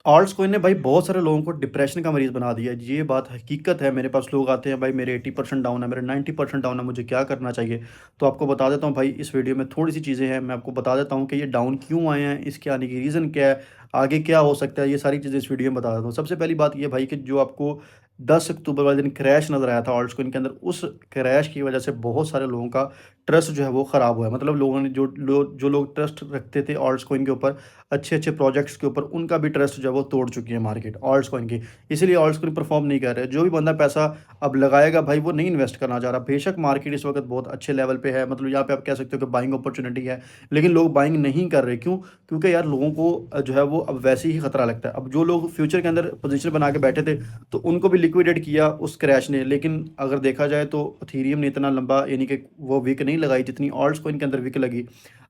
Ult's coin ने भाई बहुत सारे लोगों को डिप्रेशन का मरीज़ बना दिया है। ये बात हकीकत है। मेरे पास लोग आते हैं, भाई मेरे 80% डाउन है, मेरे 90% डाउन है, मुझे क्या करना चाहिए? तो आपको बता देता हूँ भाई, इस वीडियो में थोड़ी-सी चीज़ें हैं, मैं आपको बता देता हूँ कि ये डाउन क्यों आए हैं, इसके आने की रीज़न क्या है, आगे क्या हो सकता है, ये सारी चीज़ें इस वीडियो में बता देता हूँ। सबसे पहली बात ये भाई कि जो आपको 10 अक्टूबर वाले दिन क्रैश नज़र आया था ऑल्ट्स कॉइन के अंदर, उस क्रैश की वजह से बहुत सारे लोगों का ट्रस्ट जो है वो ख़राब हुआ है। मतलब लोगों ने जो लोग ट्रस्ट रखते थे ऑल्ट्स कॉइन के ऊपर, अच्छे-अच्छे प्रोजेक्ट्स के ऊपर, उनका भी ट्रस्ट जो है वो तोड़ चुकी है मार्केट ऑल्ट्स कॉइन की। इसीलिए ऑल्ट्स कॉइन परफ़ॉर्म नहीं कर रहे। जो भी बंदा पैसा अब लगाएगा भाई, वो नहीं इन्वेस्ट करना चाह रहा। बेशक मार्केट इस वक़्त बहुत अच्छे लेवल पे है, मतलब यहाँ पे आप कह सकते हो कि बाइंग अपॉर्च्युनिटी है, लेकिन लोग बाइंग नहीं कर रहे। क्यों? क्योंकि यार लोगों को जो है वो अब वैसे ही खतरा लगता है। अब जो लोग फ्यूचर के अंदर पोज़ीशन बना के बैठे थे, तो उनको भी लिक्विडेट किया उस क्रैश ने। लेकिन अगर देखा जाए तो इथेरियम ने इतना लंबा, यानी कि वो विक नहीं लगाई जितनी ऑल्ट्स कॉइन के अंदर विक लगी,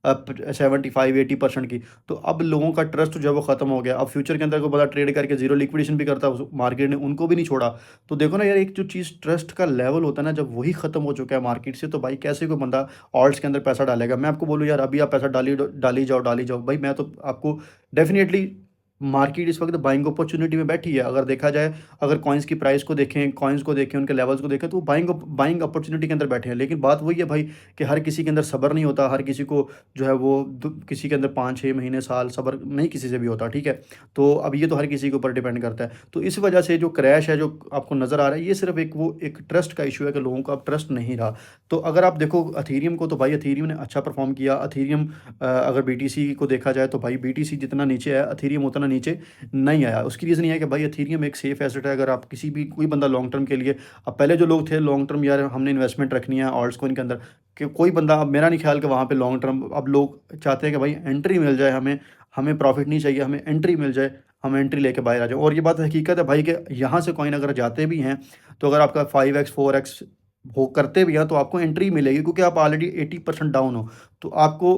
75-80% की। तो अब लोगों का ट्रस्ट जो है वो ख़त्म हो गया। अब फ्यूचर के अंदर कोई बंदा ट्रेड करके ज़ीरो लिक्विडेशन भी करता है, उस मार्केट ने उनको भी नहीं छोड़ा। तो देखो ना यार, एक जो चीज़ ट्रस्ट का लेवल होता है ना, जब वही ख़त्म हो चुका है मार्केट से, तो भाई कैसे कोई बंदा ऑल्ट्स के अंदर पैसा डालेगा? मैं आपको बोलूँ यार, अभी आप पैसा डाली जाओ। भाई मैं तो आपको डेफ़िनिटली, मार्केट इस वक़्त बाइंग अपॉर्च्युनिटी में बैठी है। अगर देखा जाए, अगर कॉइन्स की प्राइस को देखें, कॉइन्स को देखें, उनके लेवल्स को देखें, तो वो बाइंग अपॉर्च्युनिटी के अंदर बैठे हैं। लेकिन बात वही है भाई कि हर किसी के अंदर सब्र नहीं होता, हर किसी को जो है वो किसी के अंदर 5-6 महीने, साल सब्र नहीं किसी से भी होता, ठीक है? तो अब ये तो हर किसी के ऊपर डिपेंड करता है। तो इस वजह से जो क्रैश है, जो आपको नज़र आ रहा है, ये सिर्फ़ एक ट्रस्ट का इश्यू है कि लोगों का अब ट्रस्ट नहीं रहा। तो अगर आप देखो एथेरियम को, तो भाई एथेरियम ने अच्छा परफ़ॉर्म किया। एथेरियम, अगर बीटीसी को देखा जाए, तो भाई बीटीसी जितना नीचे है, एथेरियम उतना नीचे नहीं आया। उसकी रीज़न ये है कि भाई एथेरियम एक सेफ़ एसेट है। अगर आप किसी भी, कोई बंदा लॉन्ग टर्म के लिए, अब पहले जो लोग थे लॉन्ग टर्म, यार हमने इन्वेस्टमेंट रखनी है ऑल्ट्स कॉइन के अंदर, कि कोई बंदा, अब मेरा नहीं ख्याल कि वहाँ पे लॉन्ग टर्म, अब लोग चाहते हैं कि भाई एंट्री मिल जाए हमें, हमें प्रॉफ़िट नहीं चाहिए, हमें एंट्री मिल जाए, हम एंट्री लेके बाहर आ जाएँ। और ये बात हकीकत है भाई कि यहाँ से कॉइन अगर जाते भी हैं, तो अगर आपका 5x 4x वो करते भी हैं, तो आपको एंट्री मिलेगी, क्योंकि आप ऑलरेडी 80% डाउन हो। तो आपको,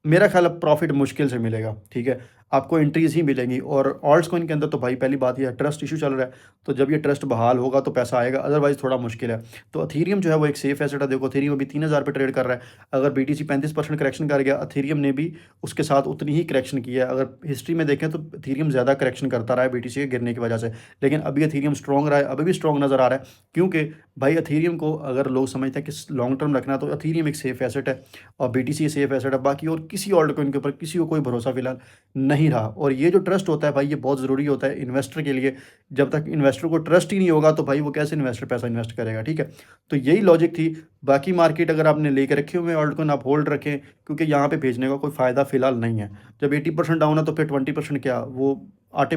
मेरा ख्याल है, प्रॉफ़िट मुश्किल से मिलेगा, ठीक है? आपको एंट्रीज़ ही मिलेंगी। और ऑल्ट्स कॉइन के अंदर तो भाई पहली बात ये है, ट्रस्ट इश्यू चल रहा है। तो जब ये ट्रस्ट बहाल होगा तो पैसा आएगा, अदरवाइज़ थोड़ा मुश्किल है। तो एथेरियम जो है वो एक सेफ एसेट है। देखो एथेरियम अभी 3000 पे ट्रेड कर रहा है। अगर बीटीसी 35% करेक्शन कर गया, एथेरियम ने भी उसके साथ उतनी ही करेक्शन की है। अगर हिस्ट्री में देखें तो एथेरियम ज़्यादा करेक्शन करता रहा है बीटीसी के गिरने की वजह से। लेकिन अभी एथेरियम स्ट्रॉन्ग रहा है, अभी भी स्ट्रॉन्ग नज़र आ रहा है। क्योंकि भाई एथेरियम को अगर लोग समझते हैं कि लॉन्ग टर्म रखना है, तो एथेरियम एक सेफ एसेट है और बीटीसी सेफ एसेट है। बाकी और किसी ऑल्ट कॉइन के ऊपर किसी को कोई भरोसा फिलहाल नहीं रहा। और ये जो ट्रस्ट होता है भाई, ये बहुत ज़रूरी होता है इन्वेस्टर के लिए। जब तक इन्वेस्टर को ट्रस्ट ही नहीं होगा, तो भाई वो कैसे इन्वेस्टर पैसा इन्वेस्ट करेगा, ठीक है? तो यही लॉजिक थी। बाकी मार्केट अगर आपने लेके रखे हुए हैं ऑल्ट कॉइन, आप होल्ड रखें, क्योंकि यहाँ पे भेजने का कोई फ़ायदा फिलहाल नहीं है। जब 80% डाउन है, तो फिर 20% क्या, वो आटे में